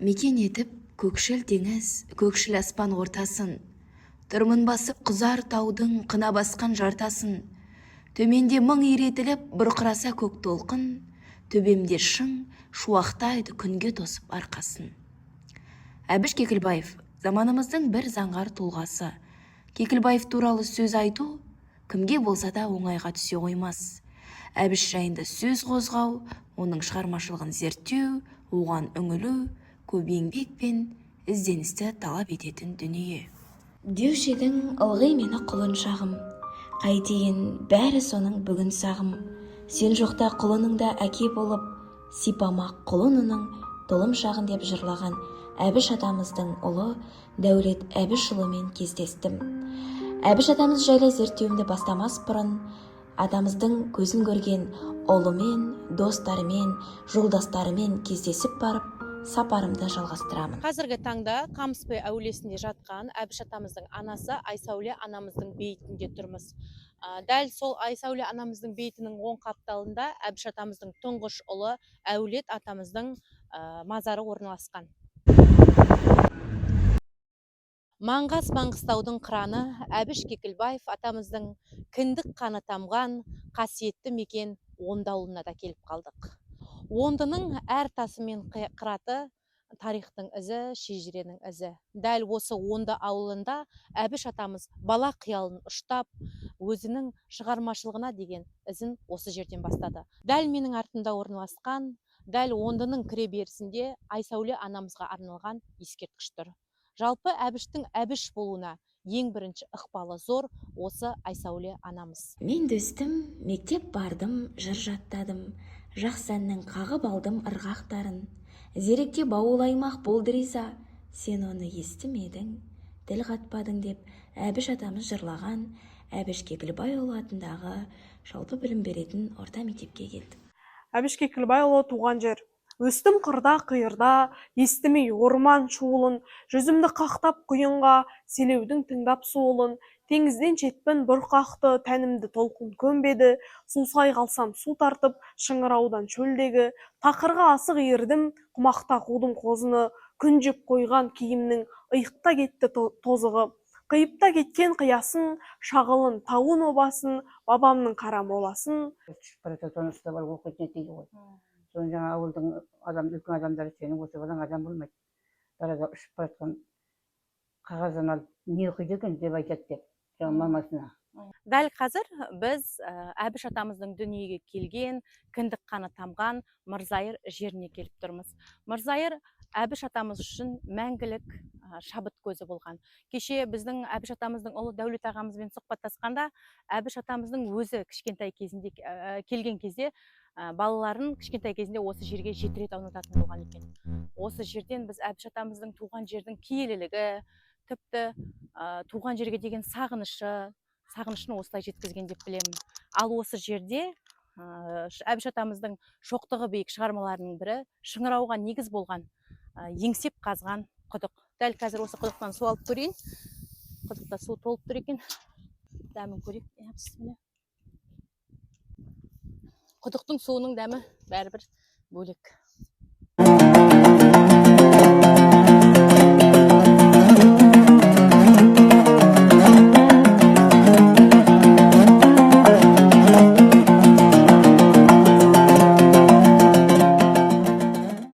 Мекен етіп көкшіл теңіз, көкшіл аспан ортасын, тұрмын басып құзар таудың қына басқан жартасын, төменде мың иретіліп бұрқыраса көк толқын, төбемде шың шуақтайды күнге тосып арқасын. Әбіш Кекілбаев заманымыздың бір заңғар тұлғасы. Кекілбаев туралы сөз айту кімге болса да оңайға түсе қоймас. Әбіш жайында сөз қозғау, оның шығармашылығын зерттеу, оған үңілу, көп еңбек пен ізденісті талап ететін дүние. Деуші едің ылғи мені құлыншағым, қайтейін бәрі соның бүгін сағым. Сен жоқта құлыныңда әке болып, сипамақ құлынының толым шағын деп жырлаған Әбіш атамыздың ұлы Дәулет Әбішұлымен кездестім. Әбіш атамыз жайлы зерттеуімді бастамас бұрын, атамыздың көзін көрген ұлымен, достарымен, жолдастарымен кездесіп барып, сапарымды жалғастырамын. Қазіргі таңда Қамыспай әулесінде жатқан Әбіш атамыздың анасы Айсәуле анамыздың бейітінде тұрмыз. Дәл сол Айсәуле анамыздың бейітінің оң қапталында Әбіш атамыздың тұңғыш ұлы Әулет атамыздың мазары орналасқан. Маңғас Маңғыстаудың қыраны Әбіш Кекілбаев атамыздың кіндік қаны тамған қасиетті мекен Онды ауылына да келіп қалдық. Ондының әр тасы мен қыраты тарихтың ізі, шежіренің ізі. Дәл осы Онды ауылында Әбіш атамыз бала қиялын ұштап, өзінің шығармашылығына деген ізін осы жерден бастады. Дәл менің артымда орналасқан, дәл Ондының кіре берісінде Айсәуле анамызға арналған ескерткіш тұр. Жалпы Әбіштің Әбіш болуына ең бірінші ықпалы зор осы Айсәуле анамыз. Мен дөстім, мектеп бардым, жыр жаттадым, жақсы әннің қағып алдым ырғақтарын. Зеректе бауыл аймақ болды риза, сен оны естімедің, тіл қатпадың деп Әбіш атамыз жырлаған Әбіш Кекілбайұлы атындағы жалпы білім беретін орта мектепке келдім. Әбіш Кекілбайұлы туған жер. Өстім қырда қиырда, естімей орман шуылын, жүзімді қақтап құйынға, селеудің тыңдап суылын, теңізден жетпін бұрқақты, тәнімді толқын көмбеді, сусай қалсам су тартып, шыңыраудан шөлдегі, тақырға асық ердім, құмақта қудым қозыны, күн жеп қойған киімнің иықта кетті тозығы, қиыпта кеткен қиясын, шағылын тауын обасын, бабамның қара моласын. Соны жаңа ауылдың үлкен адамдары сенің осы балаң адам болмайды. Барада ұшып баратқан қағаздан алып не оқиды екен деп айтады деп, жаңа мамасына. Дәл қазір біз Әбіш атамыздың дүниеге келген, кіндік қаны тамған Мырзайыр жеріне келіп тұрмыз. Мырзайыр Әбіш атамыз үшін мәңгілік шабыт көзі болған. Кеше біздің Әбіш атамыздың ұлы Дәулет ағамызбен сұхбаттасқанда, Әбіш атамыздың өзі кішкентай кезінде келген кезде балаларын кішкентай кезінде осы жерге 7 рет аунататын болған екен. Осы жерден біз Әбіш атамыздың туған жердің киелілігі, тіпті туған жерге деген сағынышын осылай жеткізген деп білемін. Ал осы жерде Әбіш атамыздың шоқтығы биік шығармаларының бірі шыңырауға негіз болған еңсеп қазған құдық. Дәл қазір осы құдықтан су алып көрейін. Құдықта су толып тұр екен. Дәмін көрейік. Құдықтың суының дәмі бәрібір бөлек.